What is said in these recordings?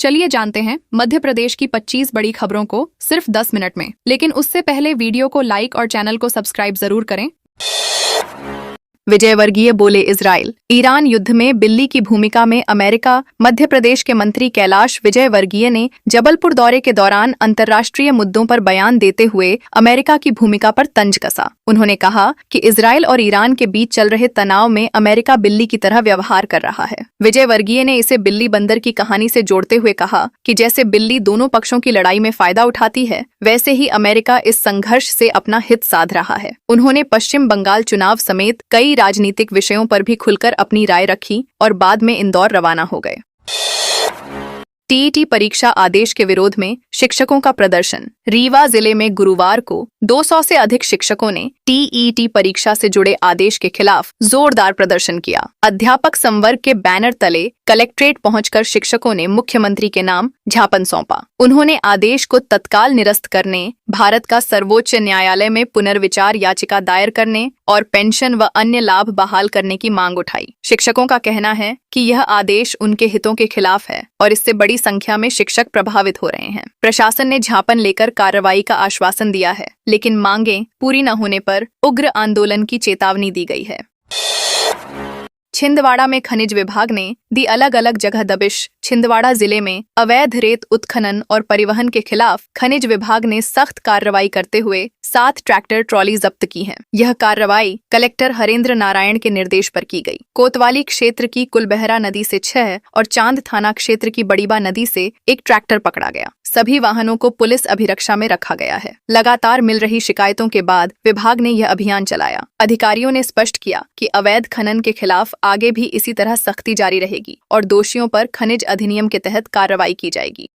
चलिए जानते हैं मध्य प्रदेश की 25 बड़ी खबरों को सिर्फ 10 मिनट में। लेकिन उससे पहले वीडियो को लाइक और चैनल को सब्सक्राइब जरूर करें। विजयवर्गीय बोले इजराइल। ईरान युद्ध में बिल्ली की भूमिका में अमेरिका। मध्य प्रदेश के मंत्री कैलाश विजयवर्गीय ने जबलपुर दौरे के दौरान अंतर्राष्ट्रीय मुद्दों पर बयान देते हुए अमेरिका की भूमिका पर तंज कसा। उन्होंने कहा कि इजराइल और ईरान के बीच चल रहे तनाव में अमेरिका बिल्ली की तरह व्यवहार कर रहा है। विजयवर्गीय ने इसे बिल्ली बंदर की कहानी से जोड़ते हुए कहा कि जैसे बिल्ली दोनों पक्षों की लड़ाई में फायदा उठाती है, वैसे ही अमेरिका इस संघर्ष से अपना हित साध रहा है। उन्होंने पश्चिम बंगाल चुनाव समेत कई राजनीतिक विषयों पर भी खुलकर अपनी राय रखी और बाद में इंदौर रवाना हो गए। टीईटी परीक्षा आदेश के विरोध में शिक्षकों का प्रदर्शन। रीवा जिले में गुरुवार को 200 से अधिक शिक्षकों ने टीईटी परीक्षा से जुड़े आदेश के खिलाफ जोरदार प्रदर्शन किया। अध्यापक संवर्ग के बैनर तले कलेक्ट्रेट पहुंचकर शिक्षकों ने मुख्यमंत्री के नाम ज्ञापन सौंपा। उन्होंने आदेश को तत्काल निरस्त करने, भारत का सर्वोच्च न्यायालय में पुनर्विचार याचिका दायर करने और पेंशन व अन्य लाभ बहाल करने की मांग उठाई। शिक्षकों का कहना है कि यह आदेश उनके हितों के खिलाफ है और इससे बड़ी संख्या में शिक्षक प्रभावित हो रहे हैं। प्रशासन ने ज्ञापन लेकर कार्रवाई का आश्वासन दिया है, लेकिन मांगें पूरी न होने पर उग्र आंदोलन की चेतावनी दी गई है। छिंदवाड़ा में खनिज विभाग ने दी अलग अलग जगह दबिश। छिंदवाड़ा जिले में अवैध रेत उत्खनन और परिवहन के खिलाफ खनिज विभाग ने सख्त कार्रवाई करते हुए 7 ट्रैक्टर ट्रॉली जब्त की हैं। यह कार्रवाई कलेक्टर हरेंद्र नारायण के निर्देश पर की गई। कोतवाली क्षेत्र की कुलबहरा नदी से 6 और चांद थाना क्षेत्र की बड़ीबा नदी से 1 ट्रैक्टर पकड़ा गया। सभी वाहनों को पुलिस अभिरक्षा में रखा गया है। लगातार मिल रही शिकायतों के बाद विभाग ने यह अभियान चलाया। अधिकारियों ने स्पष्ट किया कि अवैध खनन के खिलाफ आगे भी इसी तरह सख्ती जारी रहेगी और दोषियों पर खनिज अधिनियम के तहत कार्रवाई की जाएगी।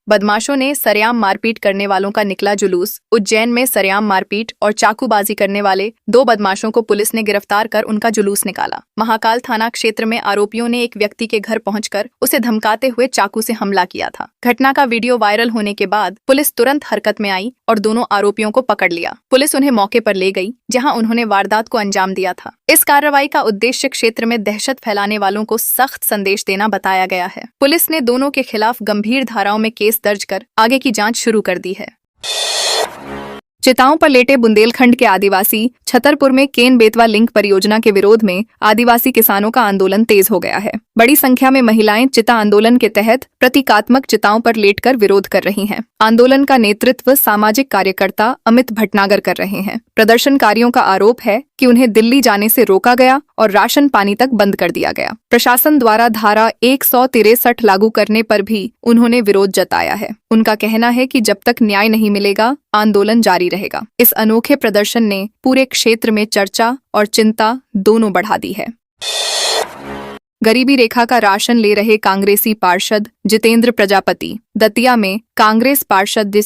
बदमाशों ने सरेआम मारपीट करने वालों का निकला जुलूस। उज्जैन में सरेआम मारपीट और चाकूबाजी करने वाले 2 बदमाशों को पुलिस ने गिरफ्तार कर उनका जुलूस निकाला। महाकाल थाना क्षेत्र में आरोपियों ने एक व्यक्ति के घर पहुंचकर उसे धमकाते हुए चाकू से हमला किया था। घटना का वीडियो वायरल होने के बाद पुलिस तुरंत हरकत में आई और दोनों आरोपियों को पकड़ लिया। पुलिस उन्हें मौके पर ले गई, जहां उन्होंने वारदात को अंजाम दिया था। इस कार्रवाई का उद्देश्य क्षेत्र में दहशत फैलाने वालों को सख्त संदेश देना बताया गया है। पुलिस ने दोनों के खिलाफ गंभीर धाराओं में केस दर्ज कर आगे की जांच शुरू कर दी है। चिताओं पर लेटे बुंदेलखंड के आदिवासी। छतरपुर में केन बेतवा लिंक परियोजना के विरोध में आदिवासी किसानों का आंदोलन तेज हो गया है। बड़ी संख्या में महिलाएं चिता आंदोलन के तहत प्रतीकात्मक चिताओं पर लेटकर विरोध कर रही हैं। आंदोलन का नेतृत्व सामाजिक कार्यकर्ता अमित भटनागर कर रहे हैं। प्रदर्शनकारियों का आरोप है कि उन्हें दिल्ली जाने से रोका गया और राशन पानी तक बंद कर दिया गया। प्रशासन द्वारा धारा 163 लागू करने पर भी उन्होंने विरोध जताया है। उनका कहना है कि जब तक न्याय नहीं मिलेगा, आंदोलन जारी रहेगा। इस अनोखे प्रदर्शन ने पूरे क्षेत्र में चर्चा और चिंता दोनों बढ़ा दी है। गरीबी रेखा का राशन ले रहे कांग्रेसी पार्षद जितेंद्र प्रजापति। दतिया में कांग्रेस पार्षद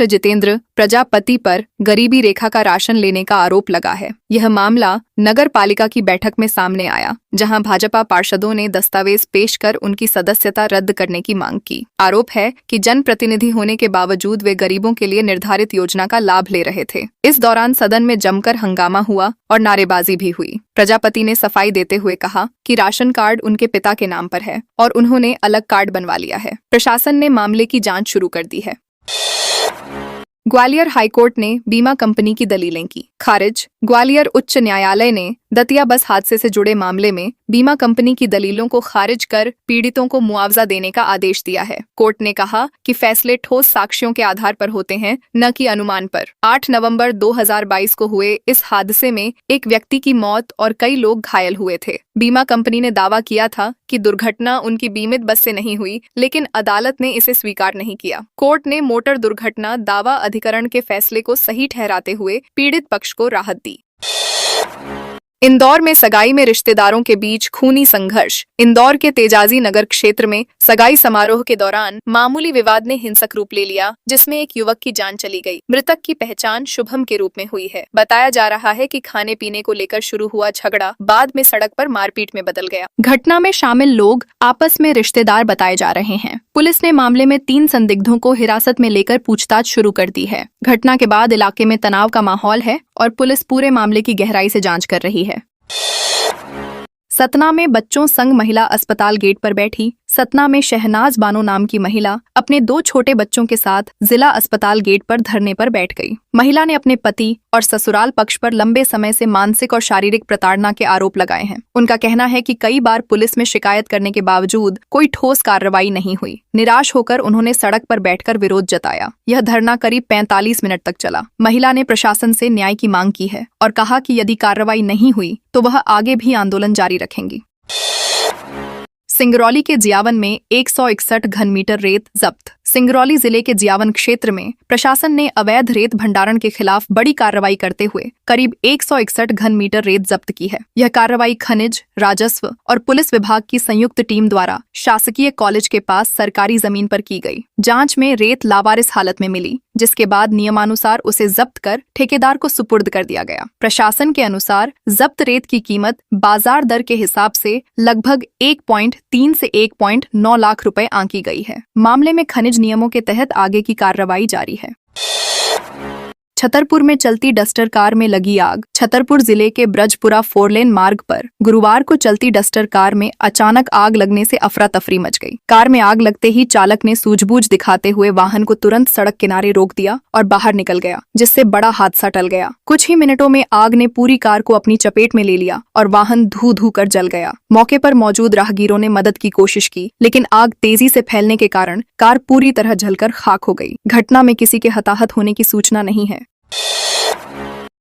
जितेंद्र प्रजापति पर गरीबी रेखा का राशन लेने का आरोप लगा है। यह मामला नगर पालिका की बैठक में सामने आया, जहां भाजपा पार्षदों ने दस्तावेज पेश कर उनकी सदस्यता रद्द करने की मांग की। आरोप है कि जनप्रतिनिधि होने के बावजूद वे गरीबों के लिए निर्धारित योजना का लाभ ले रहे थे। इस दौरान सदन में जमकर हंगामा हुआ और नारेबाजी भी हुई। प्रजापति ने सफाई देते हुए कहा कि राशन कार्ड उनके पिता के नाम पर है और उन्होंने अलग कार्ड बनवा लिया है। प्रशासन ने मामले की जांच शुरू कर दी है। ग्वालियर हाईकोर्ट ने बीमा कंपनी की दलीलें की खारिज। ग्वालियर उच्च न्यायालय ने दतिया बस हादसे से जुड़े मामले में बीमा कंपनी की दलीलों को खारिज कर पीड़ितों को मुआवजा देने का आदेश दिया है। कोर्ट ने कहा कि फैसले ठोस साक्ष्यों के आधार पर होते हैं, न कि अनुमान पर। 8 नवंबर 2022 को हुए इस हादसे में एक व्यक्ति की मौत और कई लोग घायल हुए थे। बीमा कंपनी ने दावा किया था कि दुर्घटना उनकी बीमित बस से नहीं हुई, लेकिन अदालत ने इसे स्वीकार नहीं किया। कोर्ट ने मोटर दुर्घटना दावा अधिकरण के फैसले को सही ठहराते हुए पीड़ित पक्ष को राहत दी। इंदौर में सगाई में रिश्तेदारों के बीच खूनी संघर्ष। इंदौर के तेजाजी नगर क्षेत्र में सगाई समारोह के दौरान मामूली विवाद ने हिंसक रूप ले लिया, जिसमें एक युवक की जान चली गई। मृतक की पहचान शुभम के रूप में हुई है। बताया जा रहा है कि खाने पीने को लेकर शुरू हुआ झगड़ा बाद में सड़क पर मारपीट में बदल गया। घटना में शामिल लोग आपस में रिश्तेदार बताए जा रहे हैं। पुलिस ने मामले में 3 संदिग्धों को हिरासत में लेकर पूछताछ शुरू कर दी है। घटना के बाद इलाके में तनाव का माहौल है और पुलिस पूरे मामले की गहराई से जांच कर रही है। सतना में बच्चों संग महिला अस्पताल गेट पर बैठी सतना में शहनाज बानो नाम की महिला अपने 2 छोटे बच्चों के साथ जिला अस्पताल गेट पर धरने पर बैठ गई। महिला ने अपने पति और ससुराल पक्ष पर लंबे समय से मानसिक और शारीरिक प्रताड़ना के आरोप लगाए हैं। उनका कहना है कि कई बार पुलिस में शिकायत करने के बावजूद कोई ठोस कार्रवाई नहीं हुई। निराश होकर उन्होंने सड़क पर बैठकर विरोध जताया। यह धरना करीब 45 मिनट तक चला। महिला ने प्रशासन से न्याय की मांग की है और कहा कि यदि कार्रवाई नहीं हुई तो वह आगे भी आंदोलन जारी रखेंगी। सिंगरौली के जियावन में 161 घन मीटर रेत जब्त। सिंगरौली जिले के जियावन क्षेत्र में प्रशासन ने अवैध रेत भंडारण के खिलाफ बड़ी कार्रवाई करते हुए करीब 161 घन मीटर रेत जब्त की है। यह कार्रवाई खनिज, राजस्व और पुलिस विभाग की संयुक्त टीम द्वारा शासकीय कॉलेज के पास सरकारी जमीन पर की गई। जांच में रेत लावारिस हालत में मिली, जिसके बाद नियमानुसार उसे जब्त कर ठेकेदार को सुपुर्द कर दिया गया। प्रशासन के अनुसार जब्त रेत की कीमत बाजार दर के हिसाब से लगभग 1.3 से 1.9 लाख रुपए आंकी गई है। मामले में खनिज नियमों के तहत आगे की कार्रवाई जारी है। छतरपुर में चलती डस्टर कार में लगी आग। छतरपुर जिले के ब्रजपुरा 4 लेन मार्ग पर गुरुवार को चलती डस्टर कार में अचानक आग लगने से अफरा तफरी मच गई। कार में आग लगते ही चालक ने सूझबूझ दिखाते हुए वाहन को तुरंत सड़क किनारे रोक दिया और बाहर निकल गया, जिससे बड़ा हादसा टल गया। कुछ ही मिनटों में आग ने पूरी कार को अपनी चपेट में ले लिया और वाहन धू धू कर जल गया। मौके पर मौजूद राहगीरों ने मदद की कोशिश की, लेकिन आग तेजी से फैलने के कारण कार पूरी तरह जलकर खाक हो गई। घटना में किसी के हताहत होने की सूचना नहीं है।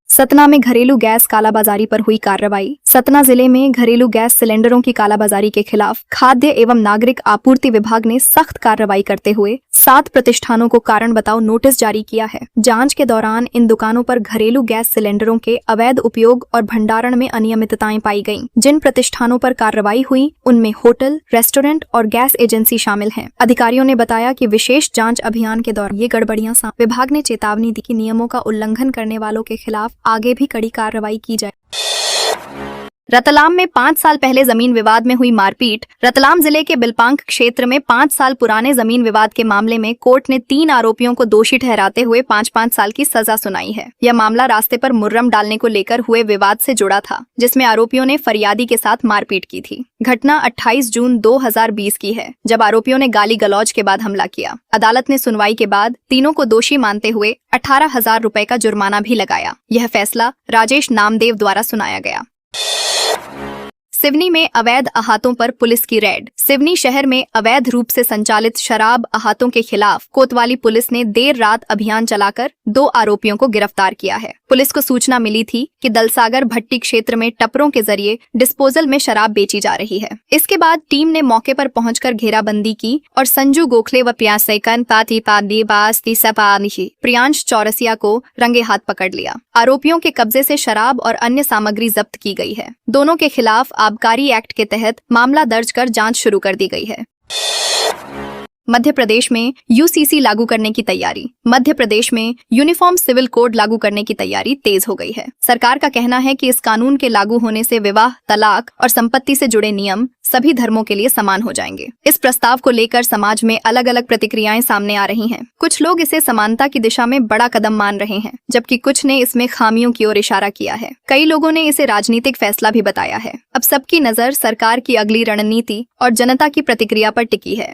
सतना में घरेलू गैस कालाबाजारी पर हुई कार्रवाई। सतना जिले में घरेलू गैस सिलेंडरों की कालाबाजारी के खिलाफ खाद्य एवं नागरिक आपूर्ति विभाग ने सख्त कार्रवाई करते हुए 7 प्रतिष्ठानों को कारण बताओ नोटिस जारी किया है। जांच के दौरान इन दुकानों पर घरेलू गैस सिलेंडरों के अवैध उपयोग और भंडारण में अनियमितताएं पाई गयी। जिन प्रतिष्ठानों पर कार्रवाई हुई उनमें होटल, रेस्टोरेंट और गैस एजेंसी शामिल हैं। अधिकारियों ने बताया कि विशेष जांच अभियान के दौरान ये गड़बड़ियां विभाग ने चेतावनी दी कि नियमों का उल्लंघन करने वालों के खिलाफ आगे भी कड़ी कार्रवाई की जाए। रतलाम में 5 साल पहले जमीन विवाद में हुई मारपीट। रतलाम जिले के बिलपांक क्षेत्र में 5 साल पुराने जमीन विवाद के मामले में कोर्ट ने 3 आरोपियों को दोषी ठहराते हुए 5-5 साल की सजा सुनाई है। यह मामला रास्ते पर मुर्रम डालने को लेकर हुए विवाद से जुड़ा था, जिसमें आरोपियों ने फरियादी के साथ मारपीट की थी। घटना 28 जून 2020 की है, जब आरोपियों ने गाली गलौज के बाद हमला किया। अदालत ने सुनवाई के बाद तीनों को दोषी मानते हुए 18,000 रुपए का जुर्माना भी लगाया। यह फैसला राजेश नामदेव द्वारा सुनाया गया। सिवनी में अवैध अहातों पर पुलिस की रेड। सिवनी शहर में अवैध रूप से संचालित शराब अहातों के खिलाफ कोतवाली पुलिस ने देर रात अभियान चलाकर 2 आरोपियों को गिरफ्तार किया है। पुलिस को सूचना मिली थी कि दलसागर भट्टी क्षेत्र में टपरों के जरिए डिस्पोजल में शराब बेची जा रही है। इसके बाद टीम ने मौके पर पहुंचकर घेराबंदी की और संजू गोखले व प्रियांश चौरसिया को रंगे हाथ पकड़ लिया। आरोपियों के कब्जे से शराब और अन्य सामग्री जब्त की गई है। दोनों के खिलाफ आबकारी एक्ट के तहत मामला दर्ज कर जांच शुरू कर दी गई है। मध्य प्रदेश में यूसीसी लागू करने की तैयारी। मध्य प्रदेश में यूनिफॉर्म सिविल कोड लागू करने की तैयारी तेज हो गई है। सरकार का कहना है कि इस कानून के लागू होने से विवाह, तलाक और संपत्ति से जुड़े नियम सभी धर्मों के लिए समान हो जाएंगे। इस प्रस्ताव को लेकर समाज में अलग अलग प्रतिक्रियाएं सामने आ रही हैं। कुछ लोग इसे समानता की दिशा में बड़ा कदम मान रहे हैं, जबकि कुछ ने इसमें खामियों की ओर इशारा किया है। कई लोगों ने इसे राजनीतिक फैसला भी बताया है। अब सबकी नजर सरकार की अगली रणनीति और जनता की प्रतिक्रिया पर टिकी है।